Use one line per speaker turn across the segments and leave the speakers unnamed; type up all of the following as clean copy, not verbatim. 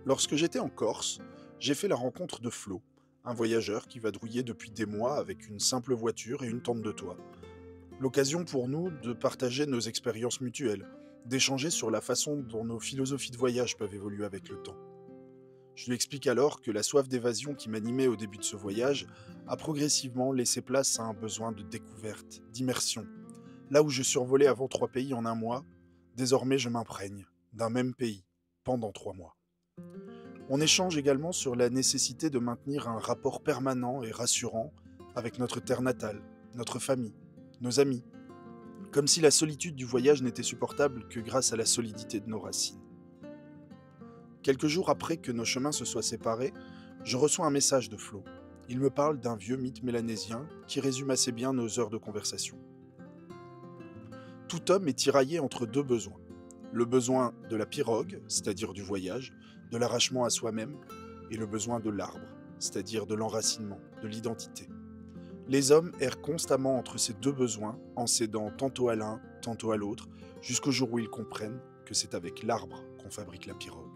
Lorsque j'étais en Corse, j'ai fait la rencontre de Flo, un voyageur qui vadrouillait depuis des mois avec une simple voiture et une tente de toit. L'occasion pour nous de partager nos expériences mutuelles, d'échanger sur la façon dont nos philosophies de voyage peuvent évoluer avec le temps. Je lui explique alors que la soif d'évasion qui m'animait au début de ce voyage a progressivement laissé place à un besoin de découverte, d'immersion. Là où je survolais avant 3 pays en un mois, désormais je m'imprègne d'un même pays pendant 3 mois. On échange également sur la nécessité de maintenir un rapport permanent et rassurant avec notre terre natale, notre famille, nos amis, comme si la solitude du voyage n'était supportable que grâce à la solidité de nos racines. Quelques jours après que nos chemins se soient séparés, je reçois un message de Flo. Il me parle d'un vieux mythe mélanésien qui résume assez bien nos heures de conversation. Tout homme est tiraillé entre deux besoins. Le besoin de la pirogue, c'est-à-dire du voyage, de l'arrachement à soi-même, et le besoin de l'arbre, c'est-à-dire de l'enracinement, de l'identité. Les hommes errent constamment entre ces deux besoins, en cédant tantôt à l'un, tantôt à l'autre, jusqu'au jour où ils comprennent que c'est avec l'arbre qu'on fabrique la pirogue.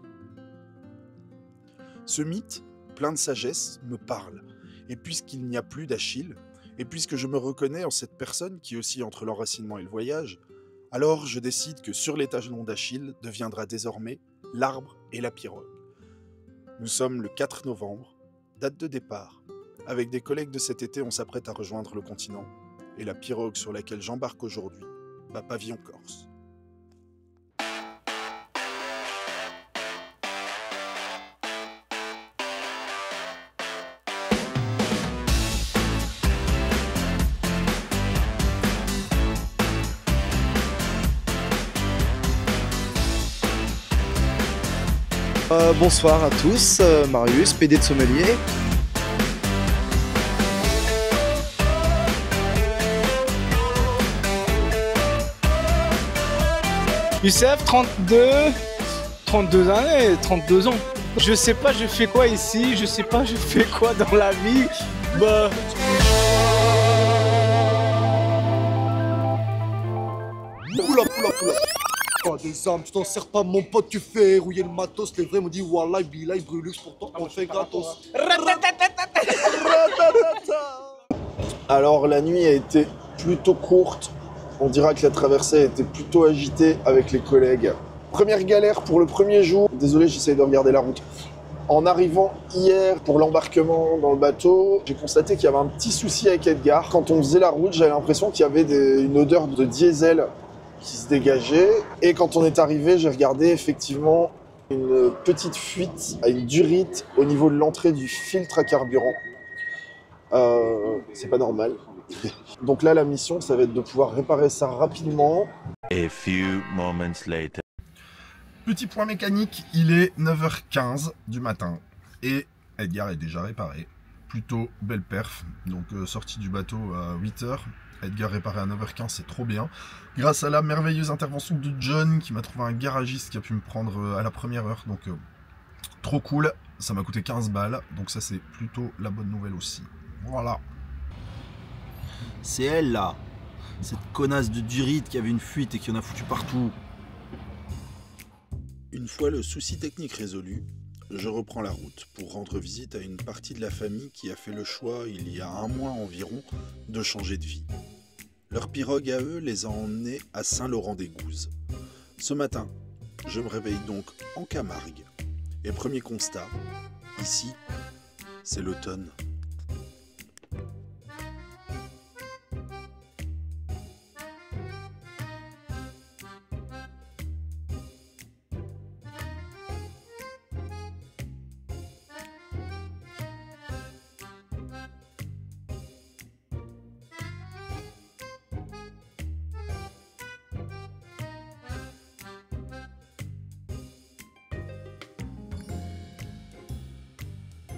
Ce mythe, plein de sagesse, me parle, et puisqu'il n'y a plus d'Achille, et puisque je me reconnais en cette personne qui oscille entre l'enracinement et le voyage, alors je décide que sur l'étalon d'Achille deviendra désormais l'arbre et la pirogue. Nous sommes le 4 novembre, date de départ. Avec des collègues de cet été, on s'apprête à rejoindre le continent, et la pirogue sur laquelle j'embarque aujourd'hui, pavillon Corse.
Bonsoir à tous, Marius, PD de sommelier.
Youssef, 32 années, 32 ans. Je sais pas je fais quoi ici, je sais pas je fais quoi dans la vie.
Oula. Pas des armes, tu t'en sers pas, mon pote, tu fais rouiller le matos. Les vrais m'ont dit Wallah, Billah, Brulux, pourtant on fait gratos.
Alors la nuit a été plutôt courte, on dira que la traversée a été plutôt agitée avec les collègues. Première galère pour le premier jour, désolé j'essaye de regarder la route. En arrivant hier pour l'embarquement dans le bateau, j'ai constaté qu'il y avait un petit souci avec Edgar. Quand on faisait la route, j'avais l'impression qu'il y avait une odeur de diesel qui se dégageait. Et quand on est arrivé, j'ai regardé effectivement une petite fuite à une durite au niveau de l'entrée du filtre à carburant. C'est pas normal. Donc là, la mission, ça va être de pouvoir réparer ça rapidement.
A few moments later.
Petit point mécanique, il est 9h15 du matin et Edgar est déjà réparé. Plutôt belle perf, donc sortie du bateau à 8h. Edgar réparé à 9h15, c'est trop bien. Grâce à la merveilleuse intervention de John qui m'a trouvé un garagiste qui a pu me prendre à la première heure. Donc trop cool, ça m'a coûté 15 balles, donc ça c'est plutôt la bonne nouvelle aussi. Voilà.
C'est elle là, cette connasse de Durite qui avait une fuite et qui en a foutu partout.
Une fois le souci technique résolu, je reprends la route pour rendre visite à une partie de la famille qui a fait le choix, il y a un mois environ, de changer de vie. Leur pirogue à eux les a emmenés à Saint-Laurent-des-Gouzes. Ce matin, je me réveille donc en Camargue. Et premier constat, ici, c'est l'automne.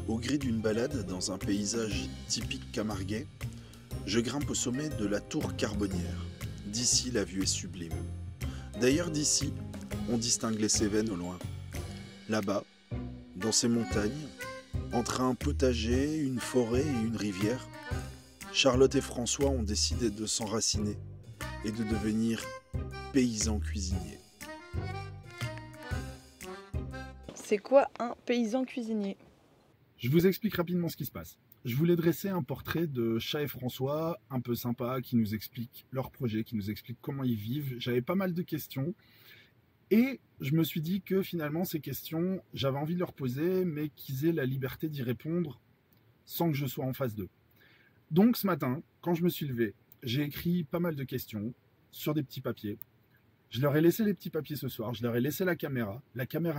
Au gré d'une balade dans un paysage typique camarguais, je grimpe au sommet de la tour Carbonnière. D'ici, la vue est sublime. D'ailleurs, d'ici, on distingue les Cévennes au loin. Là-bas, dans ces montagnes, entre un potager, une forêt et une rivière, Charlotte et François ont décidé de s'enraciner et de devenir paysans cuisiniers.
C'est quoi un paysan cuisinier?
Je vous explique rapidement ce qui se passe. Je voulais dresser un portrait de Chat et François, un peu sympa, qui nous explique leur projet, qui nous explique comment ils vivent. J'avais pas mal de questions. Et je me suis dit que finalement, ces questions, j'avais envie de leur poser, mais qu'ils aient la liberté d'y répondre sans que je sois en face d'eux. Donc ce matin, quand je me suis levé, j'ai écrit pas mal de questions sur des petits papiers. Je leur ai laissé les petits papiers ce soir, je leur ai laissé la caméra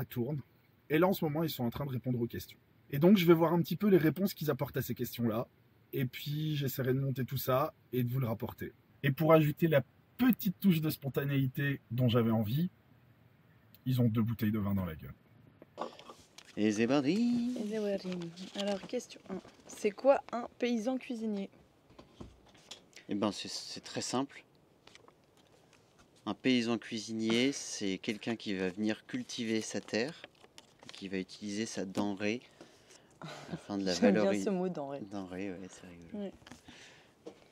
tourne, et là en ce moment ils sont en train de répondre aux questions. Et donc je vais voir un petit peu les réponses qu'ils apportent à ces questions-là, et puis j'essaierai de monter tout ça et de vous le rapporter. Et pour ajouter la petite touche de spontanéité dont j'avais envie, ils ont 2 bouteilles de vin dans la gueule.
Et c'est parti.
Alors, question 1. C'est quoi un paysan cuisinier?
Eh ben, c'est très simple. Un paysan cuisinier, c'est quelqu'un qui va venir cultiver sa terre, qui va utiliser sa denrée afin de la
J'aime bien
valoriser.
ce mot denrée.
Denrée, ouais, c'est rigolo.
Ouais.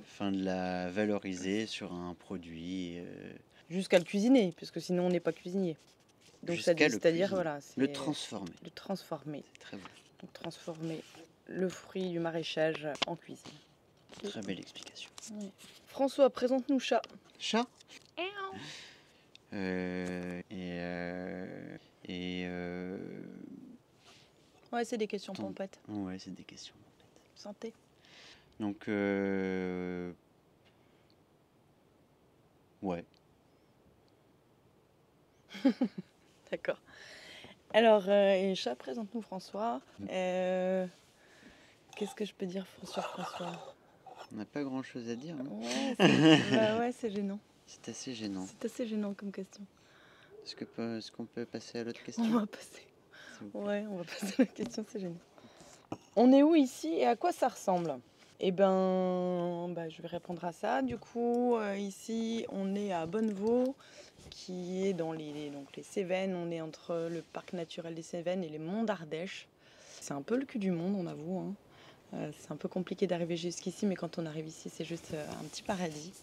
Afin de la valoriser sur un produit.
Jusqu'à le cuisiner, parce que sinon on n'est pas cuisinier. Donc
Jusqu'à le
c'est-à-dire
cuisiner.
voilà,
Le
c'est
transformer.
le transformer.
C'est très bon.
Donc transformer le fruit du maraîchage en cuisine.
Très belle explication.
Ouais. François, présente-nous Chat.
Chat.
Ouais, c'est des questions
Ton-
pompettes.
Ouais, c'est des questions.
Santé.
Donc, ouais.
D'accord. Alors, et Chat, présente-nous François. Qu'est-ce que je peux dire sur François?
On n'a pas grand-chose à dire. Hein.
Ouais, ouais, c'est gênant.
C'est assez gênant.
C'est assez gênant comme question.
Est-ce qu'on peut passer à l'autre
On
question?
va passer.
S'il vous plaît.
Ouais, on va passer à la question, c'est gênant. On est où ici et à quoi ça ressemble? Eh ben, je vais répondre à ça. Du coup, ici, on est à Bonnevaux, qui est dans les Cévennes. On est entre le parc naturel des Cévennes et les monts d'Ardèche. C'est un peu le cul du monde, on avoue. Hein. C'est un peu compliqué d'arriver jusqu'ici, mais quand on arrive ici, c'est juste un petit paradis.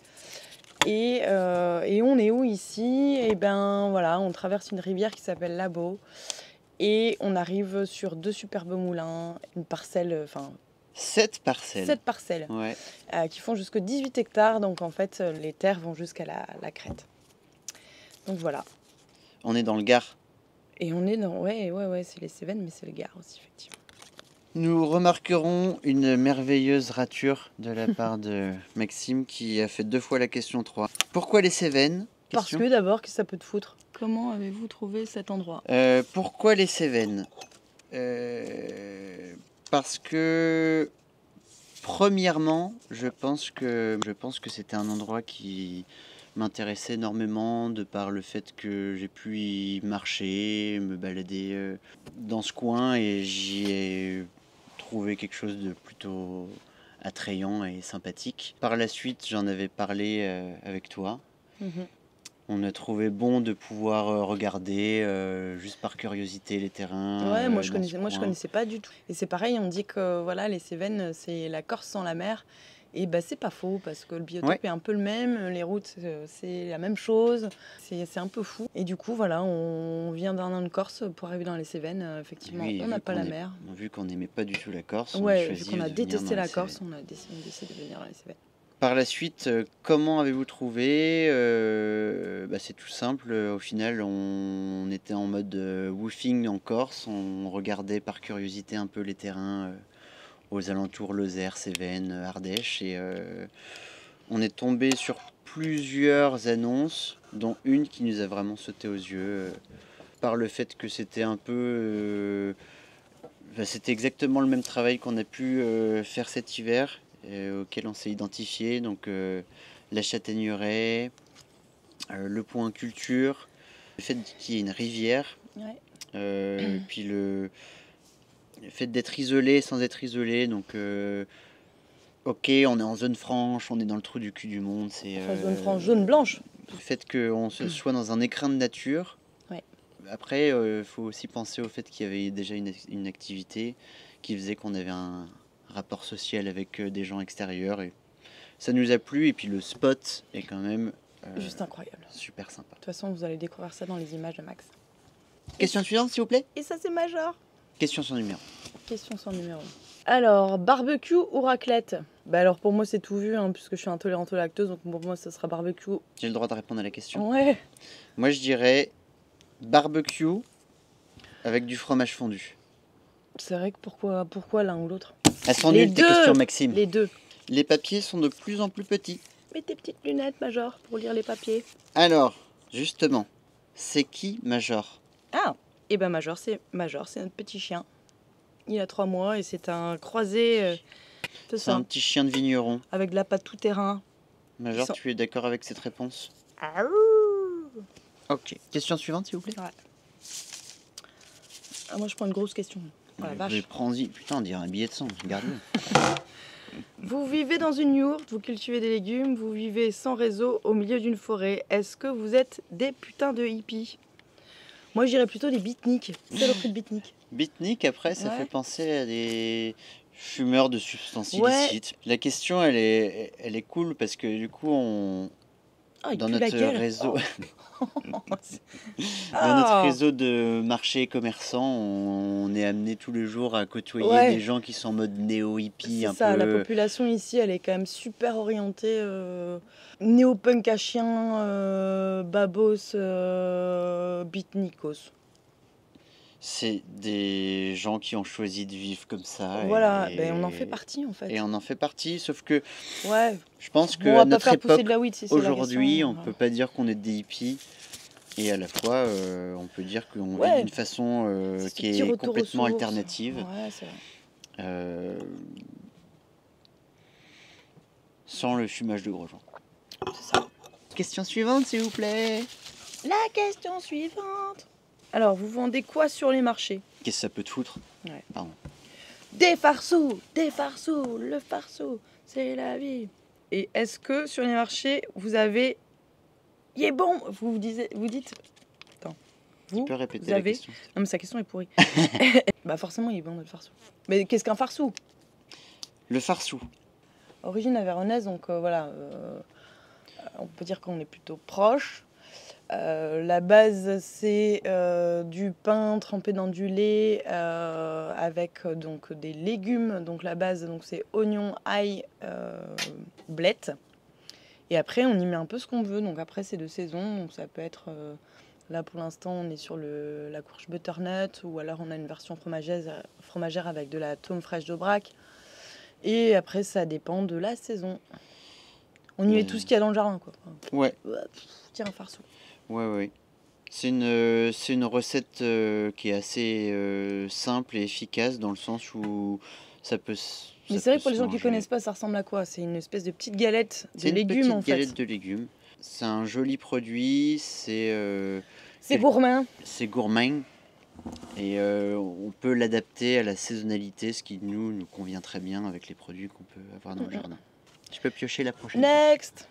Et on est où ici? Eh ben, voilà, on traverse une rivière qui s'appelle l'Abeau. Et on arrive sur 2 superbes moulins, une parcelle,
7 parcelles.
7 parcelles,
Ouais.
qui font jusque 18 hectares. Donc en fait, les terres vont jusqu'à la crête. Donc voilà.
On est dans le Gard.
Et on est dans... Ouais, c'est les Cévennes, mais c'est le Gard aussi, effectivement.
Nous remarquerons une merveilleuse rature de la part de Maxime qui a fait 2 fois la question 3. Pourquoi les Cévennes?
Parce
Question.
que d'abord, que ça peut te foutre. Comment avez-vous trouvé cet endroit?
Pourquoi les Cévennes? Parce que premièrement, je pense que c'était un endroit qui m'intéressait énormément de par le fait que j'ai pu y marcher, me balader dans ce coin et j'y ai trouvé quelque chose de plutôt attrayant et sympathique. Par la suite, j'en avais parlé avec toi.
Mhm.
On a trouvé bon de pouvoir regarder juste par curiosité les terrains.
Ouais, moi je
dans ce
connaissais
coin.
pas du tout. Et c'est pareil, on dit que voilà, les Cévennes, c'est la Corse sans la mer. Et c'est pas faux parce que le biotope
Ouais.
est un peu le même, les routes c'est la même chose, c'est un peu fou. Et du coup voilà, on vient d'un an de Corse pour arriver dans les Cévennes. Effectivement,
Oui,
on
vu
n'a pas
qu'on
la
est-
mer.
Vu qu'on n'aimait pas du tout la Corse, on a
Ouais,
choisi
vu qu'on a
de venir
détesté
dans
la
les
Corse,
Cévennes.
on a décidé de venir dans les Cévennes.
Par la suite, comment avez-vous trouvé? C'est tout simple. Au final, on était en mode woofing en Corse. On regardait par curiosité un peu les terrains aux alentours Lozère, Cévennes, Ardèche. Et on est tombé sur plusieurs annonces, dont une qui nous a vraiment sauté aux yeux par le fait que c'était un peu... c'était exactement le même travail qu'on a pu faire cet hiver, auquel on s'est identifié. Donc la châtaigneraie, le point culture, le fait qu'il y ait une rivière,
Ouais.
puis le fait d'être isolé sans être isolé. Donc ok, on est en zone franche, on est dans le trou du cul du monde. C'est
Enfin, zone franche, jaune blanche.
le fait qu'on soit dans un écrin de nature.
Ouais.
Après, il faut aussi penser au fait qu'il y avait déjà une activité qui faisait qu'on avait un rapport social avec des gens extérieurs. Et ça nous a plu. Et puis le spot est quand même
Juste incroyable.
super sympa.
De toute façon, vous allez découvrir ça dans les images de Max.
Question suivante, s'il vous plaît.
Et ça, c'est major.
Question sans numéro.
Question sans numéro. Alors, barbecue ou raclette? Bah alors pour moi c'est tout vu, hein, puisque je suis intolérante au lactose, donc pour moi ça sera barbecue.
J'ai le droit de répondre à la question.
Ouais.
Moi, je dirais barbecue avec du fromage fondu.
C'est vrai que pourquoi l'un ou l'autre?
Elles sont
Les
nulles tes
deux.
questions, Maxime.
Les deux.
Les papiers sont de plus en plus petits.
Mets tes petites lunettes, Major, pour lire les papiers.
Alors, justement, c'est qui Major?
Ah, et ben Major, c'est notre petit chien. Il a 3 mois et c'est un croisé, c'est
C'est
ça,
un petit chien de vigneron.
avec de la pâte tout terrain.
Major,
Ils sont-
tu es d'accord avec cette réponse?
Ah,
Ok. Question suivante, s'il vous plaît.
moi je prends une grosse question. Oh la vache.
Prends-y. Putain, on dirait un billet de sang. Regarde-le.
Vous vivez dans une yourte, vous cultivez des légumes, vous vivez sans réseau au milieu d'une forêt. Est-ce que vous êtes des putains de hippies? Moi, j'irais plutôt des beatniks. C'est le prix de beatnik.
Beatnik, après, ça
Ouais.
fait penser à des fumeurs de substances
Ouais.
illicites. La question, elle est cool parce que du coup,
Ah, il
dans
pue la
notre
gueule.
réseau, dans
Ah.
notre réseau de marchés commerçants, on est amené tous les jours à côtoyer
Ouais.
des gens qui sont en mode néo-hippie,
C'est
un
ça, la
peu.
population ici, elle est quand même super orientée néo-punk à chien, babos, beatnikos.
C'est des gens qui ont choisi de vivre comme ça.
Voilà,
et,
ben, on en fait partie en fait.
Et on en fait partie, sauf que
Ouais,
je pense que
bon, on
à
va pas
notre
faire pousser
époque,
de la weed si c'est la
aujourd'hui,
question,
on peut pas dire qu'on est des hippies. Et à la fois, on peut dire qu'on
Ouais.
vit d'une façon
C'est ce
qui
petit
est
retour aux
complètement
sources.
alternative.
Ouais, c'est vrai.
Sans le fumage de gros gens.
C'est ça.
Question suivante, s'il vous plaît.
La question suivante. Alors, vous vendez quoi sur les marchés?
Qu'est-ce que ça peut te foutre?
Ouais.
Pardon.
Des farceaux, le farceau, c'est la vie. Et est-ce que sur les marchés, vous avez... Il est bon, vous dites... Attends,
Tu
vous,
peux répéter
vous
la
avez...
question?
Non mais sa question est pourrie. Bah forcément, il est bon le farceau. Mais qu'est-ce qu'un farceau?
Le farsou.
Origine avéronaise, donc voilà, on peut dire qu'on est plutôt proche. La base, c'est du pain trempé dans du lait avec donc des légumes. Donc la base, donc c'est oignon, ail, blettes. Et après, on y met un peu ce qu'on veut. Donc après, c'est de saison. Donc ça peut être là pour l'instant, on est sur la courge butternut ou alors on a une version fromagère avec de la tome fraîche d'Aubrac. Et après, ça dépend de la saison. On y met tout ce qu'il y a dans le jardin, quoi. Enfin,
Ouais,
tiens, un farceau.
ouais. C'est une recette qui est assez simple et efficace dans le sens où ça peut.
Mais c'est vrai que pour les gens qui connaissent pas, ça ressemble à quoi? C'est une espèce de petite galette de
C'est une
légumes,
petite
en fait.
galette de légumes. C'est un joli produit.
C'est
quel-
gourmand.
C'est gourmand. Et on peut l'adapter à la saisonnalité, ce qui nous convient très bien avec les produits qu'on peut avoir dans le jardin. Je peux piocher la prochaine.
Next.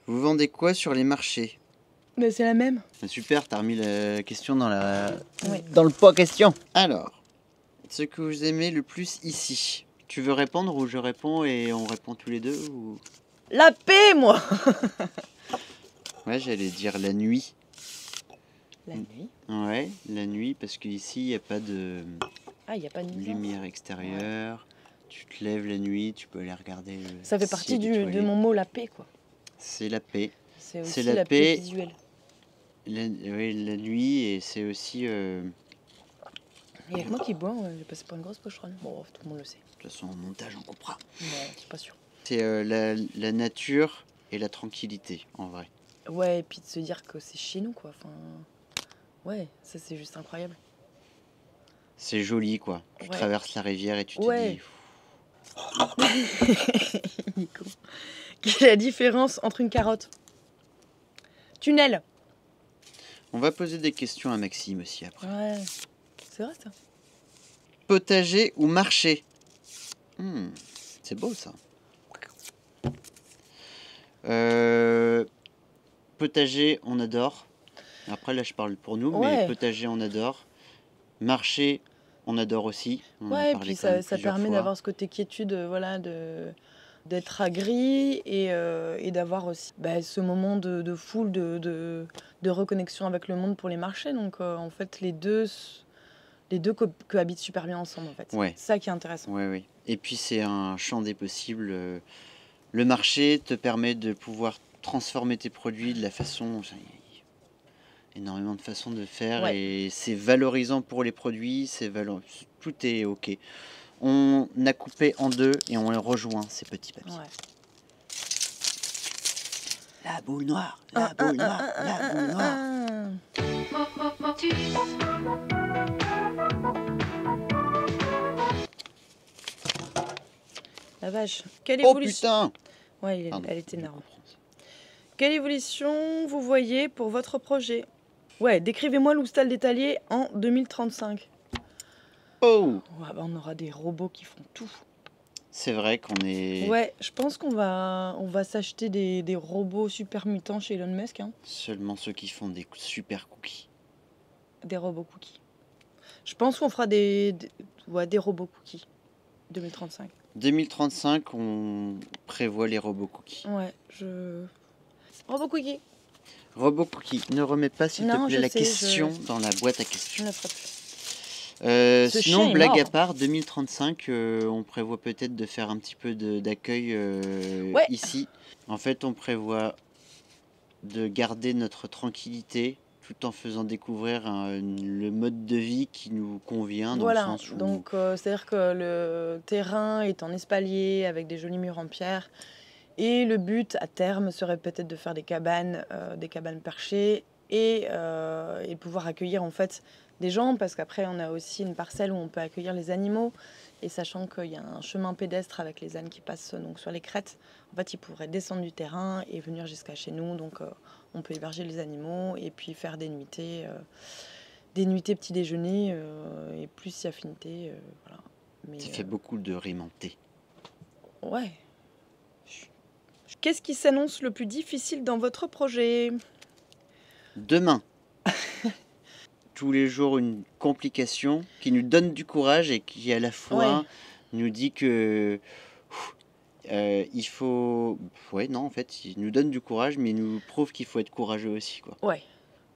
Vous vendez quoi sur les marchés?
Mais c'est la même.
Ah, super, t'as remis la question dans
Oui.
dans le pot question. Alors, ce que vous aimez le plus ici. Tu veux répondre ou je réponds et on répond tous les deux ou...
La paix, moi.
Ouais, j'allais dire la nuit.
La nuit.
Ouais, la nuit, parce qu'ici, il n'y a pas de
Ah, il n'y a pas de nuit.
lumière extérieure. Tu te lèves la nuit, tu peux aller regarder le
Ça fait
ciel
partie de
étoilé.
mon mot, la paix, quoi.
C'est la paix.
C'est aussi
C'est la
la paix
paix.
visuelle.
Oui, la nuit, et c'est aussi...
Il y a que moi qui bois, j'ai passé pour une grosse pocheronne. Bon, tout le monde le sait.
de toute façon, en montage, on coupera.
Ouais, c'est pas sûr.
C'est la nature et la tranquillité, en vrai.
Ouais, et puis de se dire que c'est chez nous, quoi. Enfin, ouais, ça c'est juste incroyable.
C'est joli, quoi. Tu
Ouais.
traverses la rivière et tu te
Ouais.
dis...
Il est con. Quelle est la différence entre une carotte? Tunnel.
On va poser des questions à Maxime aussi après.
Ouais, c'est vrai ça.
Potager ou marché? C'est beau ça. Potager, on adore. Après là je parle pour nous, mais
Ouais.
potager, on adore. Marché, on adore aussi. On en a
Ouais,
parlé
puis
quand même
ça
plusieurs
permet
fois.
d'avoir ce côté quiétude, voilà, de d'être agri et d'avoir aussi ce moment de foule, de reconnexion avec le monde pour les marchés. Donc en fait, les deux cohabitent super bien ensemble en fait.
Ouais.
C'est ça qui est intéressant.
Ouais, oui. Et puis c'est un champ des possibles. Le marché te permet de pouvoir transformer tes produits de la façon... Il y a énormément de façons de faire et c'est valorisant pour les produits, tout est ok. On a coupé en deux et on les rejoint, ces petits papiers.
Ouais.
La boule noire, la boule noire, la boule noire.
La vache. Quelle
Oh
évolution...
putain!
Ouais,
Pardon.
elle est énervante. Quelle évolution vous voyez pour votre projet? Ouais, décrivez-moi l'Oustal d'étalier en 2035.
Oh!
Ouais, on aura des robots qui font tout.
C'est vrai qu'on est
Ouais, je pense qu'on va s'acheter des robots super mutants chez Elon Musk. Hein.
seulement ceux qui font des super cookies.
Des robots cookies. Je pense qu'on fera des robots cookies. 2035.
2035, on prévoit les robots cookies.
Ouais, Robot cookie.
Robot cookie, ne remets pas s'il te
Non,
plaît
je
la
sais,
question
je-
dans la boîte à
Je
questions.
ne le ferai plus. Ce
Sinon,
chien est
blague à
mort.
part, 2035, on prévoit peut-être de faire un petit peu d'accueil
Ouais.
ici. En fait, on prévoit de garder notre tranquillité tout en faisant découvrir le mode de vie qui nous convient dans
Voilà,
le sens où
donc c'est-à-dire que le terrain est en espalier avec des jolis murs en pierre. Et le but à terme serait peut-être de faire des cabanes perchées et pouvoir accueillir en fait des gens, parce qu'après on a aussi une parcelle où on peut accueillir les animaux. Et sachant qu'il y a un chemin pédestre avec les ânes qui passent donc sur les crêtes, en fait ils pourraient descendre du terrain et venir jusqu'à chez nous. Donc on peut héberger les animaux et puis faire des nuitées petit déjeuner et plus si affinité. Voilà. Mais,
ça fait beaucoup de rimes en T.
ouais. Qu'est-ce qui s'annonce le plus difficile dans votre projet?
Demain, tous les jours une complication qui nous donne du courage et qui à la fois
Ouais.
nous dit que il faut... Ouais, non, en fait, il nous donne du courage, mais il nous prouve qu'il faut être courageux aussi, quoi.
Ouais.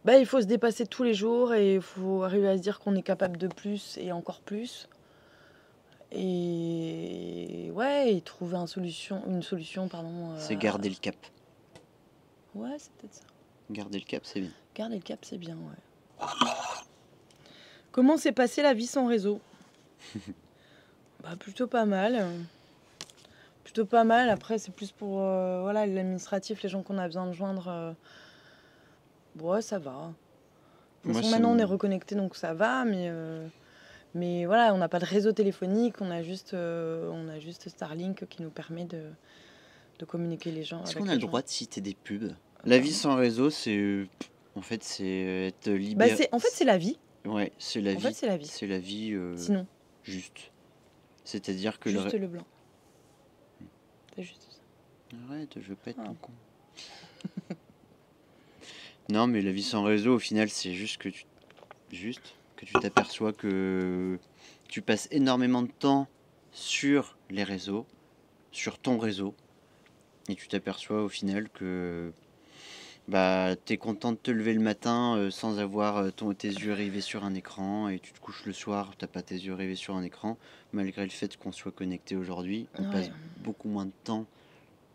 Il faut se dépasser tous les jours et il faut arriver à se dire qu'on est capable de plus et encore plus. Et ouais, et trouver une solution, pardon.
C'est garder le cap.
Ouais, c'est peut-être ça.
Garder le cap, c'est bien.
Garder le cap, c'est bien, ouais. Comment s'est passée la vie sans réseau? Plutôt pas mal. Plutôt pas mal. Après, c'est plus pour voilà, l'administratif, les gens qu'on a besoin de joindre. Ouais, ça va. De toute
Moi,
façon,
ça
maintenant, on
me-
est reconnecté, donc ça va. Mais voilà, on n'a pas de réseau téléphonique. On a juste Starlink qui nous permet de communiquer les gens.
Est-ce
avec
qu'on a
les
le
gens.
droit de citer des pubs? La vie sans réseau, c'est... En fait, c'est être libéré.
En fait, c'est la vie.
Ouais, c'est la
En
vie.
fait, c'est la vie.
C'est la vie
Sinon,
juste. C'est-à-dire que
juste le blanc. C'est juste ça.
Arrête, je veux pas être
Ah.
ton con. Non, mais la vie sans réseau, au final, c'est juste que tu t'aperçois que tu passes énormément de temps sur les réseaux, sur ton réseau, et tu t'aperçois au final que t'es content de te lever le matin sans avoir tes yeux rivés sur un écran, et tu te couches le soir, t'as pas tes yeux rivés sur un écran, malgré le fait qu'on soit connecté aujourd'hui. On
Ouais.
passe beaucoup moins de temps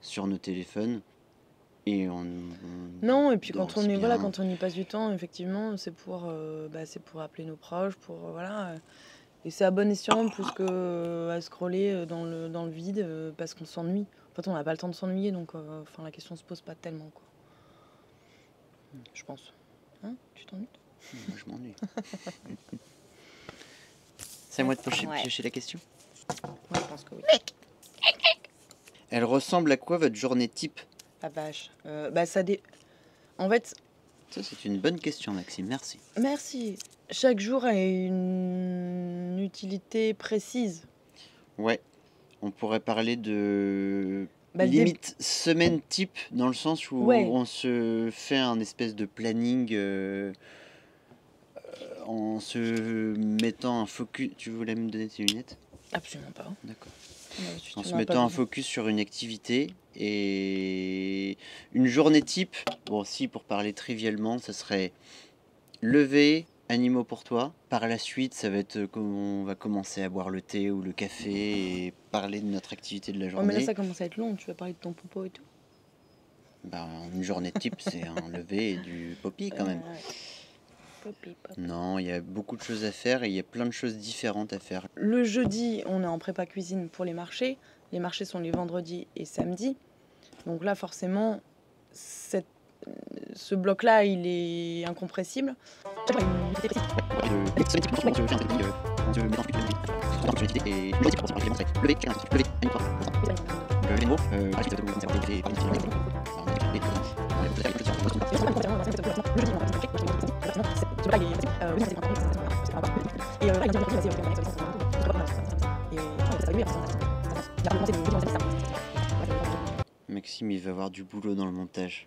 sur nos téléphones. Et
Non, et puis
danse
quand on est
bien.
quand on y passe du temps, effectivement, c'est pour appeler nos proches, pour voilà. Et c'est à bon escient plus que à scroller dans le vide parce qu'on s'ennuie. En fait, on n'a pas le temps de s'ennuyer, donc la question se pose pas tellement, quoi. Je pense. Hein? Tu t'ennuies?
Moi, je m'ennuie. C'est à moi de
Ouais.
piocher la question.
Moi, je pense que oui.
Elle ressemble à quoi votre journée type?
La vache. En fait,
Ça, c'est une bonne question, Maxime. Merci.
merci. Chaque jour a une utilité précise.
Ouais. On pourrait parler de
Le
limite semaine type, dans le sens où
Ouais.
on se fait un espèce de planning en se mettant un focus. Tu voulais me donner tes lunettes?
Absolument pas.
D'accord.
Tu
En se
n'en as
mettant
pas
un
besoin.
focus sur une activité et une journée type. Bon, si pour parler trivialement, ça serait lever, animaux pour toi. Par la suite, ça va être on va commencer à boire le thé ou le café et parler de notre activité de la
Ouais,
journée.
mais là, ça commence à être long. Tu vas parler de ton popo et tout.
Ben, une journée type, c'est un lever et du poppy quand même.
Ouais. Poppy, poppy.
Non, il y a beaucoup de choses à faire et il y a plein de choses différentes à faire.
Le jeudi, on est en prépa cuisine pour les marchés. Les marchés sont les vendredis et samedis. Donc là, forcément, ce bloc-là, il est incompressible.
Maxime, il va avoir du boulot dans le montage.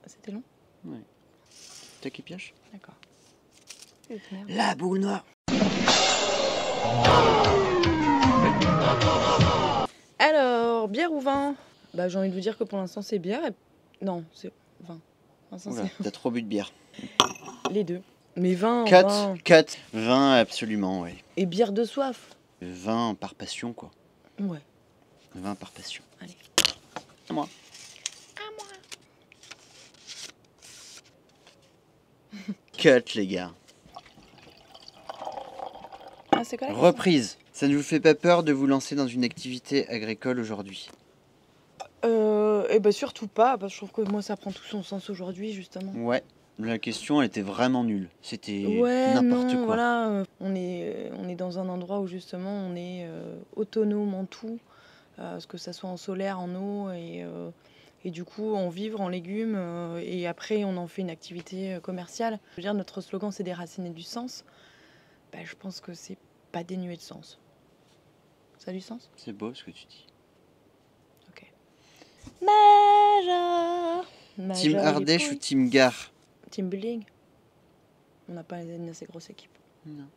C'était long?
Toi qui pioche?
D'accord.
La boule noire.
Alors, bière ou vin? Bah, j'ai envie de vous dire que pour l'instant, c'est bière. Non, c'est vin. Pour l'instant,
Oula, t'as trop bu de bière.
c'est les deux. Mais vin,
Cut,
vin.
cut. Vin, absolument, ouais.
Et bière de soif.
Vin par passion, quoi.
Ouais.
Vin par passion.
Allez.
À moi. Cut, les gars.
Ah, c'est quoi la question?
Reprise. Ça ne vous fait pas peur de vous lancer dans une activité agricole aujourd'hui?
Eh ben surtout pas, parce que je trouve que moi ça prend tout son sens aujourd'hui justement.
Ouais. La question, elle était vraiment nulle. C'était
Ouais,
n'importe
non,
quoi.
voilà, on est dans un endroit où justement on est autonome en tout, que ça soit en solaire, en eau et du coup en vivre, en légumes et après on en fait une activité commerciale. Je veux dire, notre slogan c'est déraciner du sens. Ben, je pense que c'est pas dénué de sens. Ça a du sens?
C'est beau ce que tu dis.
Major.
Team Ardèche ou Team Gare?
Team building. On n'a pas une assez grosse équipe.
Non.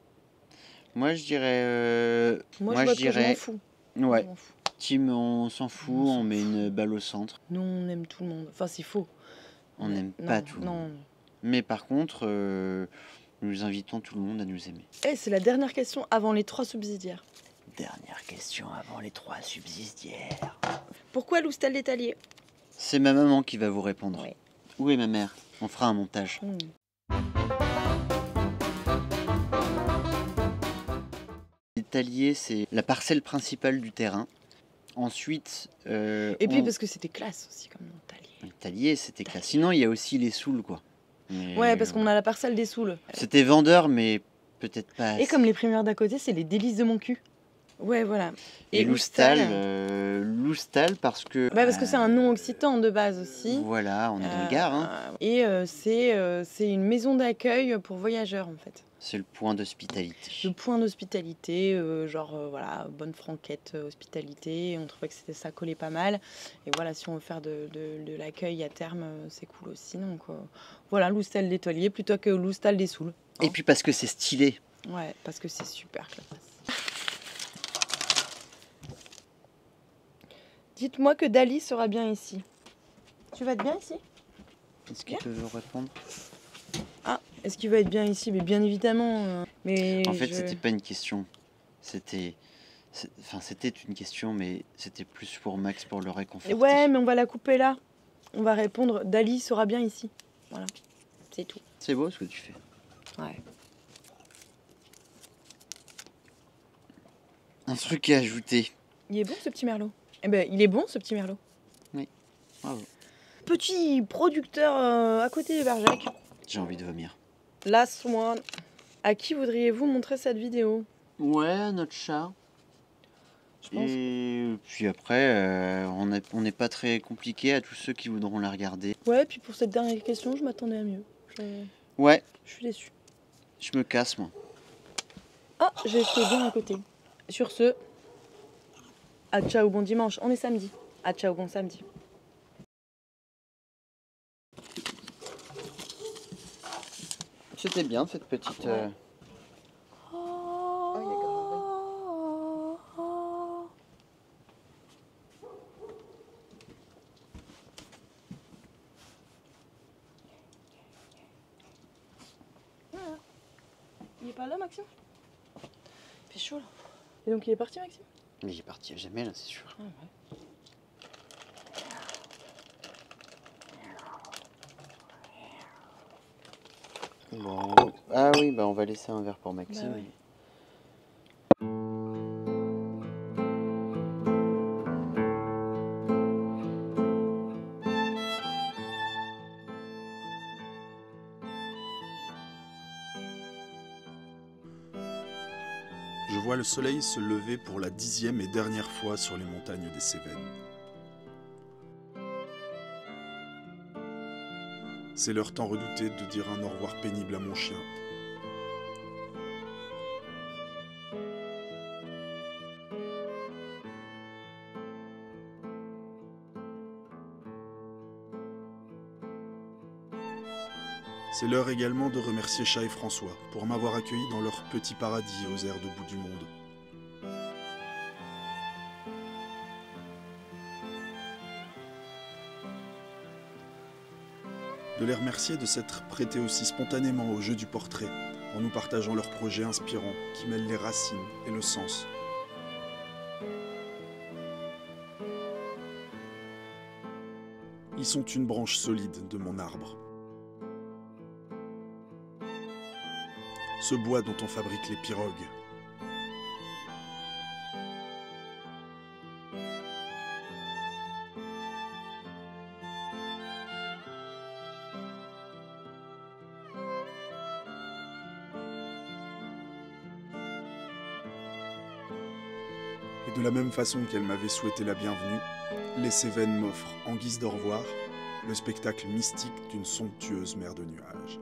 Moi, je dirais.
Moi, je vois que je m'en fous.
Ouais.
Je m'en fous.
Team, on s'en fout,
On s'en
on met une balle au centre.
Nous, on aime tout le monde. Enfin, c'est faux.
On n'aime
Non,
pas tout le
non.
monde. Mais par contre, nous invitons tout le monde à nous aimer.
Eh, c'est la dernière question avant les 3 subsidiaires.
Dernière question avant les 3 subsidiaires.
Pourquoi l'Oustal d'étalier?
C'est ma maman qui va vous répondre.
Ouais.
Où est ma mère? On fera un montage. L'étalier, c'est la parcelle principale du terrain. Ensuite,
Et puis parce que c'était classe aussi comme nom, talier.
l'étalier, c'était classe. Sinon, il y a aussi les soules, quoi. Mais,
Ouais, parce qu'on a la parcelle des Soules.
C'était vendeur, mais peut-être pas.
Et comme les premières d'à côté, c'est les délices de mon cul. Ouais, voilà.
Et Loustal, Loustal parce que.
Bah, parce que c'est un nom occitan de base aussi.
Voilà, on est dans le Gard. Hein.
Et c'est une maison d'accueil pour voyageurs en fait.
C'est le point d'hospitalité.
Le point d'hospitalité, voilà, bonne franquette hospitalité. On trouvait que ça collait pas mal. Et voilà, si on veut faire de l'accueil à terme, c'est cool aussi. Donc voilà, l'Oustal d'étalier plutôt que l'Oustal des Soules.
Et puis parce que c'est stylé.
Ouais, parce que c'est super classe. Dites-moi que Dali sera bien ici. Tu vas être bien ici?
Est-ce qu'il peut vous répondre?
Ah, est-ce qu'il va être bien ici? Mais bien évidemment. Mais
en fait, c'était pas une question. C'était une question, mais c'était plus pour Max pour le réconforter.
Ouais, mais on va la couper là. On va répondre Dali sera bien ici. Voilà, c'est tout.
C'est beau ce que tu fais.
Ouais.
Un truc à ajouter.
Il est bon ce petit merlot. Eh ben, il est bon ce petit merlot.
Oui, bravo.
Petit producteur à côté de Bergerac.
J'ai envie de vomir.
Last one. À qui voudriez-vous montrer cette vidéo?
Ouais, notre chat.
Je pense.
Et puis après, on n'est pas très compliqué à tous ceux qui voudront la regarder.
Ouais, puis pour cette dernière question, je m'attendais à mieux.
Ouais,
Je suis déçue.
je me casse moi.
Ah, j'ai fait bien à côté. Sur ce, à ciao, bon dimanche. On est samedi. À ciao, bon samedi.
C'était bien cette petite.
Oh, Il est pas là, Maxime? Il fait chaud là. Et donc il est parti, Maxime?
Mais il est parti à jamais là, c'est sûr.
Ah ouais.
Bon. Ah oui, bah on va laisser un verre pour Maxime.
Bah ouais.
Je vois le soleil se lever pour la 10e et dernière fois sur les montagnes des Cévennes. C'est l'heure tant redoutée de dire un au revoir pénible à mon chien. C'est l'heure également de remercier Chat et François pour m'avoir accueilli dans leur petit paradis aux airs de bout du monde. De les remercier de s'être prêtés aussi spontanément au jeu du portrait, en nous partageant leurs projets inspirants qui mêlent les racines et le sens. Ils sont une branche solide de mon arbre. Ce bois dont on fabrique les pirogues. Et de la même façon qu'elle m'avait souhaité la bienvenue, les Cévennes m'offrent, en guise d'au revoir, le spectacle mystique d'une somptueuse mer de nuages.